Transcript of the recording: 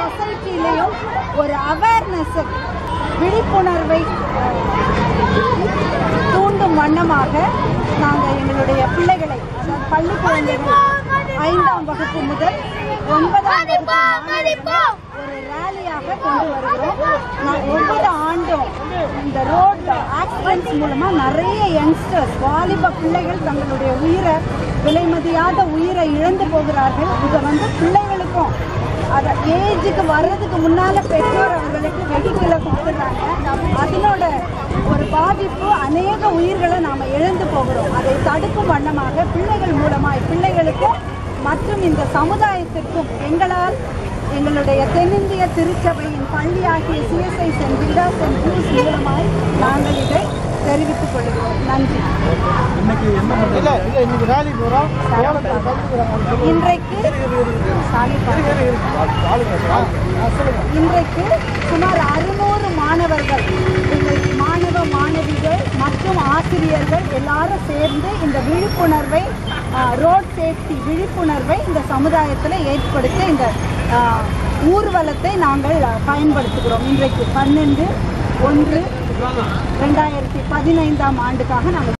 சொசைட்டிலையும் ஒரு அவேர்னஸ் விழிப்புணர்வை தூண்டும் வண்ணமாக நாங்கள் எங்களுடைய பிள்ளைகளை, அதாவது பள்ளி குழந்தைகள் 5ஆம் வகுப்பு முதல் 9ஆம் வகுப்பு ஒரு ரேலியாக கொண்டு வருகிறோம். ஒவ்வொரு ஆண்டும் இந்த ரோட் ஆக்சிடென்ட்ஸ் மூலமா நிறைய யங்ஸ்டர்ஸ், வாலிப பிள்ளைகள் தங்களுடைய உயிரை, விலைமதியாத உயிரை இழந்து போகிறார்கள். இதை பிள்ளைகளுக்கும் அதை ஏஜுக்கு வர்றதுக்கு முன்னால பெற்றோர் அவர்களுக்கு வெடிக்கலை கொடுத்துடுறாங்க. அதனோட ஒரு பாதிப்பு அநேக உயிர்களை நாம் இழந்து போகிறோம். அதை தடுக்கும் வண்ணமாக பிள்ளைகள் மூலமாய் பிள்ளைகளுக்கும் மற்றும் இந்த சமுதாயத்திற்கும் எங்களால் எங்களுடைய தென்னிந்திய திருச்சபையின் பள்ளியாகிய CSI சென்ட் வில்டாஸ் அண்ட் ஜூஸ் மூலமாய் நாங்கள் இதை தெரிவித்துக் கொள்கிறோம். நன்றி. இன்றைக்கு சுமார் 600 மாணவர்கள், மாணவ மாணவிகள் மற்றும் ஆசிரியர்கள் எல்லாரும் சேர்ந்து இந்த விழிப்புணர்வை, ரோட் சேஃப்டி விழிப்புணர்வை இந்த சமுதாயத்தில் ஏற்படுத்த இந்த ஊர்வலத்தை நாங்கள் பயன்படுத்துகிறோம். இன்றைக்கு 12/1/2015 ஆண்டுக்காக நாங்கள்